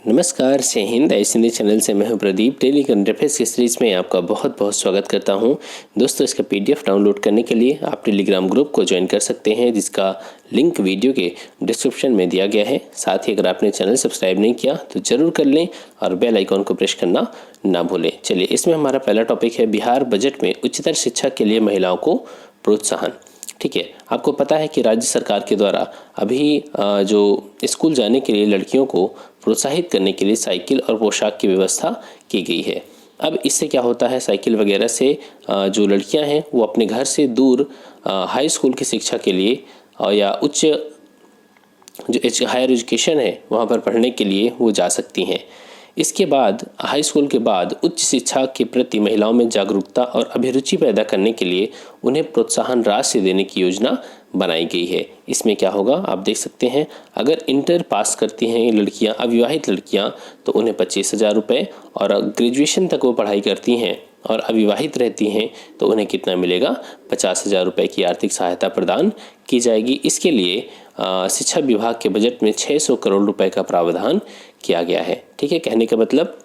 नमस्कार, जय हिंद। ऐसे चैनल से मैं हूं प्रदीप। डेली करंट अफेयर्स की सीरीज में आपका बहुत बहुत स्वागत करता हूं। दोस्तों, इसका पीडीएफ डाउनलोड करने के लिए आप टेलीग्राम ग्रुप को ज्वाइन कर सकते हैं, जिसका लिंक वीडियो के डिस्क्रिप्शन में दिया गया है। साथ ही अगर आपने चैनल सब्सक्राइब नहीं किया तो जरूर कर लें और बेल आइकॉन को प्रेस करना ना भूलें। चलिए, इसमें हमारा पहला टॉपिक है बिहार बजट में उच्चतर शिक्षा के लिए महिलाओं को प्रोत्साहन। ठीक है, आपको पता है कि राज्य सरकार के द्वारा अभी जो स्कूल जाने के लिए लड़कियों को प्रोत्साहित करने के लिए साइकिल और पोशाक की व्यवस्था की गई है। अब इससे क्या होता है, साइकिल वगैरह से जो लड़कियां हैं वो अपने घर से दूर हाई स्कूल की शिक्षा के लिए या उच्च जो हायर एजुकेशन है वहाँ पर पढ़ने के लिए वो जा सकती हैं। इसके बाद हाई स्कूल के बाद उच्च शिक्षा के प्रति महिलाओं में जागरूकता और अभिरुचि पैदा करने के लिए उन्हें प्रोत्साहन राशि देने की योजना बनाई गई है। इसमें क्या होगा, आप देख सकते हैं, अगर इंटर पास करती हैं लड़कियां, अविवाहित लड़कियां, तो उन्हें 25,000 रुपये, और ग्रेजुएशन तक वो पढ़ाई करती हैं और अविवाहित रहती हैं तो उन्हें कितना मिलेगा, 50,000 रुपये की आर्थिक सहायता प्रदान की जाएगी। इसके लिए शिक्षा विभाग के बजट में 600 करोड़ रुपए का प्रावधान किया गया है। ठीक है, कहने का मतलब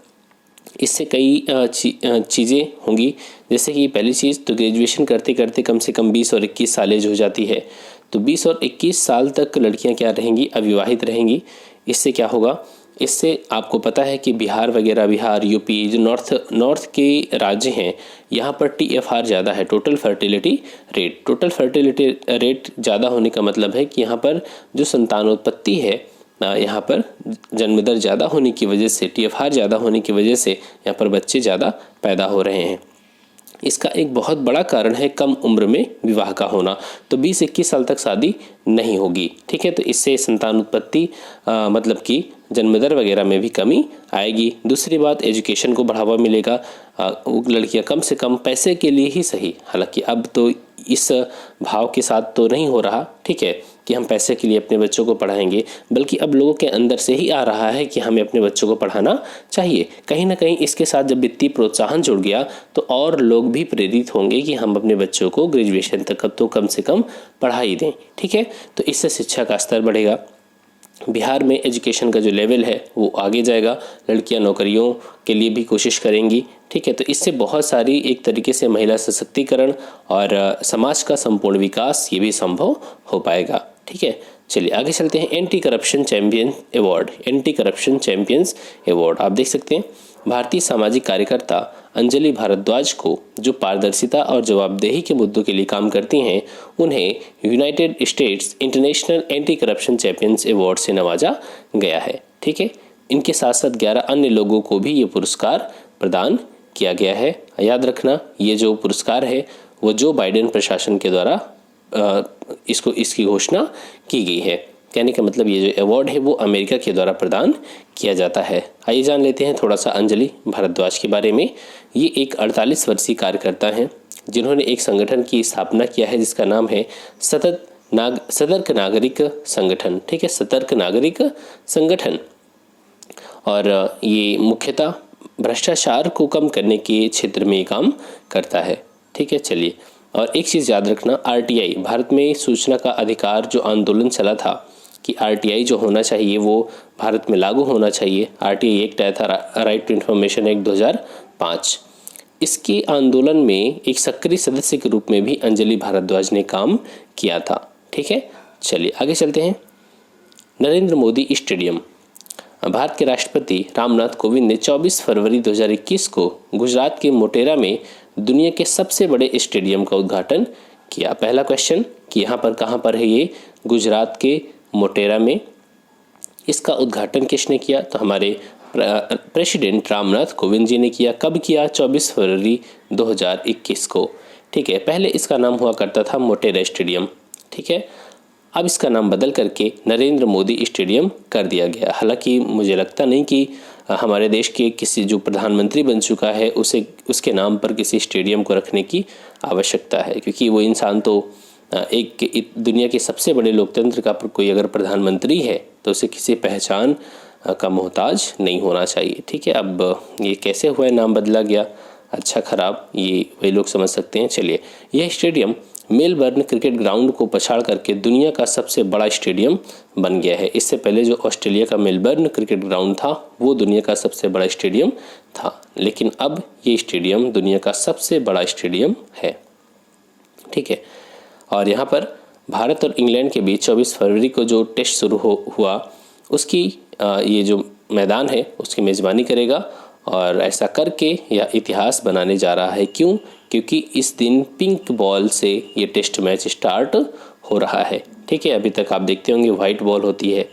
इससे कई चीज़ें होंगी। जैसे कि पहली चीज़ तो ग्रेजुएशन करते करते कम से कम 20 और 21 साल एज हो जाती है, तो 20 और 21 साल तक लड़कियां क्या रहेंगी, अविवाहित रहेंगी। इससे क्या होगा, इससे आपको पता है कि बिहार, यूपी, जो नॉर्थ के राज्य हैं, यहाँ पर TFR ज़्यादा है, टोटल फर्टिलिटी रेट ज़्यादा होने का मतलब है कि यहाँ पर जो संतानोत्पत्ति है, यहाँ पर जन्म दर ज़्यादा होने की वजह से, TFR ज़्यादा होने की वजह से यहाँ पर बच्चे ज़्यादा पैदा हो रहे हैं। इसका एक बहुत बड़ा कारण है कम उम्र में विवाह का होना, तो 20-21 साल तक शादी नहीं होगी। ठीक है, तो इससे संतान उत्पत्ति मतलब कि जन्मदर वगैरह में भी कमी आएगी। दूसरी बात, एजुकेशन को बढ़ावा मिलेगा। लड़कियां कम से कम पैसे के लिए ही सही, हालांकि अब तो इस भाव के साथ तो नहीं हो रहा, ठीक है, कि हम पैसे के लिए अपने बच्चों को पढ़ाएंगे, बल्कि अब लोगों के अंदर से ही आ रहा है कि हमें अपने बच्चों को पढ़ाना चाहिए। कहीं ना कहीं इसके साथ जब वित्तीय प्रोत्साहन जुड़ गया तो और लोग भी प्रेरित होंगे कि हम अपने बच्चों को ग्रेजुएशन तक तो कम से कम पढ़ाई दें। ठीक है, तो इससे शिक्षा का स्तर बढ़ेगा। बिहार में एजुकेशन का जो लेवल है वो आगे जाएगा, लड़कियां नौकरियों के लिए भी कोशिश करेंगी। ठीक है, तो इससे बहुत सारी एक तरीके से महिला सशक्तिकरण और समाज का संपूर्ण विकास ये भी संभव हो पाएगा। ठीक है, चलिए आगे चलते हैं। एंटी करप्शन चैंपियंस अवार्ड आप देख सकते हैं। भारतीय सामाजिक कार्यकर्ता अंजलि भारद्वाज को, जो पारदर्शिता और जवाबदेही के मुद्दों के लिए काम करती हैं, उन्हें United states international anti corruption champions award से नवाजा गया है। ठीक है, इनके साथ साथ 11 अन्य लोगों को भी ये पुरस्कार प्रदान किया गया है। याद रखना, ये जो पुरस्कार है वो जो बाइडेन प्रशासन के द्वारा इसकी घोषणा की गई है। कहने का मतलब ये जो अवार्ड है वो अमेरिका के द्वारा प्रदान किया जाता है। आइए जान लेते हैं थोड़ा सा अंजलि भारद्वाज के बारे में। ये एक 48 वर्षीय कार्यकर्ता हैं जिन्होंने एक संगठन की स्थापना किया है जिसका नाम है सतर्क नागरिक संगठन। ठीक है, सतर्क नागरिक संगठन, और ये मुख्यतः भ्रष्टाचार को कम करने के क्षेत्र में काम करता है। ठीक है, चलिए, और एक चीज़ याद रखना, RTI, भारत में सूचना का अधिकार जो आंदोलन चला था कि RTI जो होना चाहिए वो भारत में लागू होना चाहिए। RTI एक्ट आया था, राइट टू इन्फॉर्मेशन एक्ट 2005। इसके आंदोलन में एक सक्रिय सदस्य के रूप में भी अंजलि भारद्वाज ने काम किया था। ठीक है, चलिए आगे चलते हैं। नरेंद्र मोदी स्टेडियम, भारत के राष्ट्रपति रामनाथ कोविंद ने 24 फरवरी 2021 को गुजरात के मोटेरा में दुनिया के सबसे बड़े स्टेडियम का उद्घाटन किया। पहला क्वेश्चन कि यहाँ पर कहाँ पर है ये, गुजरात के मोटेरा में। इसका उद्घाटन किसने किया, तो हमारे प्रेसिडेंट रामनाथ कोविंद जी ने किया। कब किया, 24 फरवरी 2021 को। ठीक है, पहले इसका नाम हुआ करता था मोटेरा स्टेडियम। ठीक है, अब इसका नाम बदल करके नरेंद्र मोदी स्टेडियम कर दिया गया। हालांकि मुझे लगता नहीं कि हमारे देश के किसी जो प्रधानमंत्री बन चुका है उसके नाम पर किसी स्टेडियम को रखने की आवश्यकता है, क्योंकि वो इंसान तो एक दुनिया के सबसे बड़े लोकतंत्र का कोई अगर प्रधानमंत्री है तो उसे किसी पहचान का मोहताज नहीं होना चाहिए। ठीक है, अब ये कैसे हुआ है, नाम बदला गया, अच्छा खराब ये वही लोग समझ सकते हैं। चलिए, यह स्टेडियम मेलबर्न क्रिकेट ग्राउंड को पछाड़ करके दुनिया का सबसे बड़ा स्टेडियम बन गया है। इससे पहले जो ऑस्ट्रेलिया का मेलबर्न क्रिकेट ग्राउंड था वो दुनिया का सबसे बड़ा स्टेडियम था, लेकिन अब ये स्टेडियम दुनिया का सबसे बड़ा स्टेडियम है। ठीक है, और यहाँ पर भारत और इंग्लैंड के बीच 24 फरवरी को जो टेस्ट शुरू हुआ उसकी ये जो मैदान है उसकी मेज़बानी करेगा, और ऐसा करके यह इतिहास बनाने जा रहा है। क्यों? क्योंकि इस दिन पिंक बॉल से ये टेस्ट मैच स्टार्ट हो रहा है। ठीक है, अभी तक आप देखते होंगे वाइट बॉल होती है,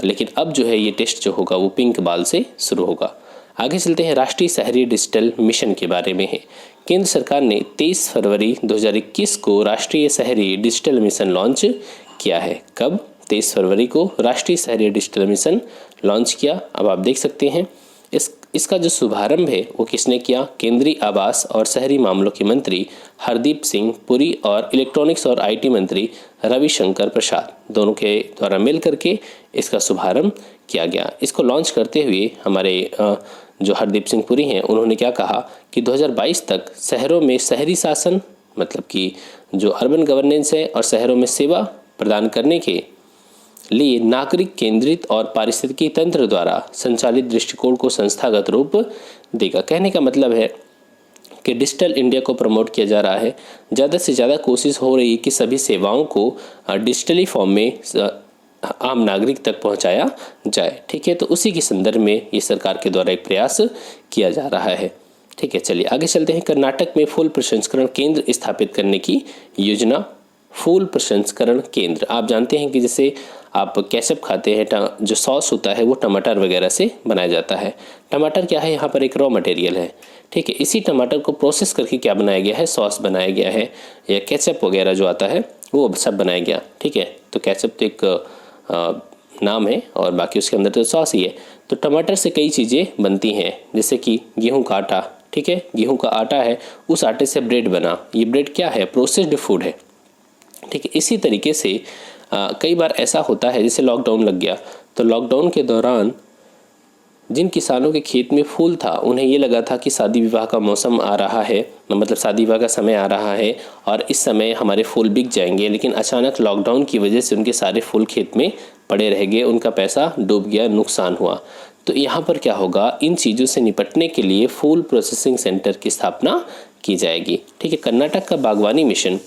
लेकिन अब जो है ये टेस्ट जो होगा वो पिंक बॉल से शुरू होगा। आगे चलते हैं, राष्ट्रीय शहरी डिजिटल मिशन के बारे में है। केंद्र सरकार ने 23 फरवरी 2021 को राष्ट्रीय शहरी डिजिटल मिशन लॉन्च किया है। कब? 23 फरवरी को राष्ट्रीय शहरी डिजिटल मिशन लॉन्च किया। अब आप देख सकते हैं इसका जो शुभारंभ है वो किसने किया? केंद्रीय आवास और शहरी मामलों के मंत्री हरदीप सिंह पुरी और इलेक्ट्रॉनिक्स और आईटी मंत्री रविशंकर प्रसाद दोनों के द्वारा मिल करके इसका शुभारंभ किया गया। इसको लॉन्च करते हुए हमारे जो हरदीप सिंह पुरी हैं उन्होंने क्या कहा कि 2022 तक शहरों में शहरी शासन, मतलब कि जो अर्बन गवर्नेंस है, और शहरों में सेवा प्रदान करने के लिए नागरिक केंद्रित और पारिस्थितिकी तंत्र द्वारा संचालित दृष्टिकोण को संस्थागत रूप देगा। कहने का मतलब है कि डिजिटल इंडिया को प्रमोट किया जा रहा है। ज़्यादा से ज़्यादा कोशिश हो रही है कि सभी सेवाओं को डिजिटली फॉर्म में आम नागरिक तक पहुंचाया जाए। ठीक है, तो उसी के संदर्भ में ये सरकार के द्वारा एक प्रयास किया जा रहा है। ठीक है, चलिए आगे चलते हैं। कर्नाटक में फूल प्रसंस्करण केंद्र स्थापित करने की योजना। फूल प्रसंस्करण केंद्र, आप जानते हैं कि जैसे आप केचप खाते हैं, जो सॉस होता है वो टमाटर वगैरह से बनाया जाता है। टमाटर क्या है? यहाँ पर एक रॉ मटेरियल है। ठीक है, इसी टमाटर को प्रोसेस करके क्या बनाया गया है? सॉस बनाया गया है, या केचप वगैरह जो आता है वो सब बनाया गया। ठीक है, तो केचप तो एक नाम है और बाकी उसके अंदर तो सॉस ही है। तो टमाटर से कई चीज़ें बनती हैं, जैसे कि गेहूं का आटा। ठीक है, गेहूं का आटा है, उस आटे से ब्रेड बना। ये ब्रेड क्या है? प्रोसेस्ड फूड है। ठीक है, इसी तरीके से कई बार ऐसा होता है, जैसे लॉकडाउन लग गया, तो लॉकडाउन के दौरान जिन किसानों के खेत में फूल था उन्हें ये लगा था कि शादी विवाह का मौसम आ रहा है, मतलब शादी विवाह का समय आ रहा है और इस समय हमारे फूल बिक जाएंगे, लेकिन अचानक लॉकडाउन की वजह से उनके सारे फूल खेत में पड़े रह गए, उनका पैसा डूब गया, नुकसान हुआ। तो यहाँ पर क्या होगा? इन चीज़ों से निपटने के लिए फूल प्रोसेसिंग सेंटर की स्थापना की जाएगी। ठीक है, कर्नाटक का बागवानी मिशन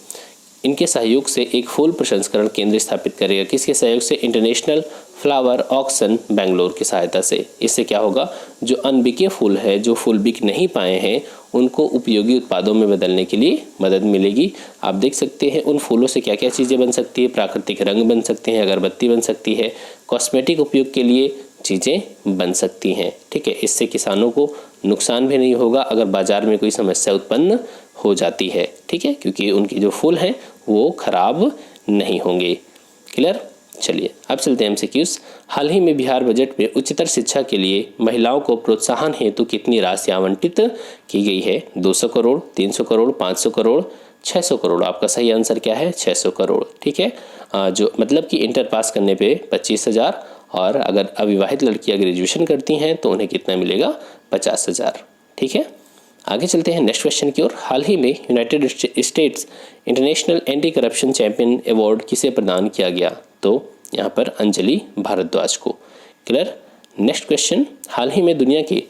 इनके सहयोग से एक फूल प्रसंस्करण केंद्र स्थापित करेगा। किसके सहयोग से? इंटरनेशनल फ्लावर ऑक्शन बेंगलोर की सहायता से। इससे क्या होगा? जो अनबिके फूल है, जो फूल बिक नहीं पाए हैं, उनको उपयोगी उत्पादों में बदलने के लिए मदद मिलेगी। आप देख सकते हैं उन फूलों से क्या क्या चीज़ें बन सकती है। प्राकृतिक रंग बन सकते हैं, अगरबत्ती बन सकती है, कॉस्मेटिक उपयोग के लिए चीज़ें बन सकती हैं। ठीक है, इससे किसानों को नुकसान भी नहीं होगा अगर बाजार में कोई समस्या उत्पन्न हो जाती है। ठीक है, क्योंकि उनके जो फूल हैं वो खराब नहीं होंगे। क्लियर? चलिए अब चलते हैं एमसीक्यूज। हाल ही में बिहार बजट में उच्चतर शिक्षा के लिए महिलाओं को प्रोत्साहन हेतु कितनी राशि आवंटित की गई है? 200 करोड़, 300 करोड़, 500 करोड़, 600 करोड़। आपका सही आंसर क्या है? 600 करोड़। ठीक है, जो मतलब कि इंटर पास करने पे 25,000, और अगर अविवाहित लड़कियां ग्रेजुएशन करती हैं तो उन्हें कितना मिलेगा? 50,000। ठीक है, आगे चलते हैं नेक्स्ट क्वेश्चन की ओर। हाल ही में United states international anti corruption champion award किसे प्रदान किया गया? तो यहाँ पर अंजलि भारद्वाज को। क्लियर? नेक्स्ट क्वेश्चन, हाल ही में दुनिया के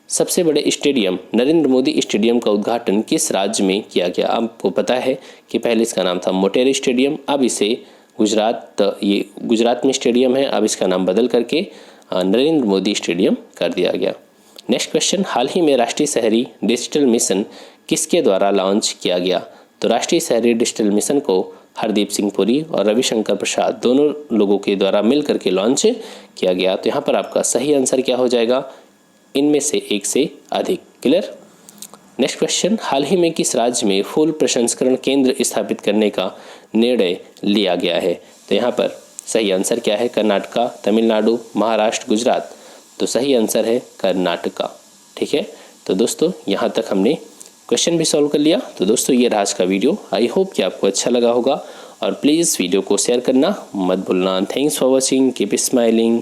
सबसे बड़े स्टेडियम नरेंद्र मोदी स्टेडियम का उद्घाटन किस राज्य में किया गया? आपको पता है कि पहले इसका नाम था मोटेरा स्टेडियम, अब इसे गुजरात में स्टेडियम है, अब इसका नाम बदल करके नरेंद्र मोदी स्टेडियम कर दिया गया। नेक्स्ट क्वेश्चन, हाल ही में राष्ट्रीय शहरी डिजिटल मिशन किसके द्वारा लॉन्च किया गया? तो राष्ट्रीय शहरी डिजिटल मिशन को हरदीप सिंह पुरी और रविशंकर प्रसाद दोनों लोगों के द्वारा मिल करके लॉन्च किया गया। तो यहाँ पर आपका सही आंसर क्या हो जाएगा? इनमें से एक से अधिक। क्लियर? नेक्स्ट क्वेश्चन, हाल ही में किस राज्य में फूल प्रसंस्करण केंद्र स्थापित करने का निर्णय लिया गया है? तो यहाँ पर सही आंसर क्या है? कर्नाटका, तमिलनाडु, महाराष्ट्र, गुजरात। तो सही आंसर है कर्नाटका। ठीक है, तो दोस्तों यहाँ तक हमने क्वेश्चन भी सॉल्व कर लिया। तो दोस्तों ये आज का वीडियो, आई होप कि आपको अच्छा लगा होगा, और प्लीज़ वीडियो को शेयर करना मत भूलना। Thanks for watching, keep smiling.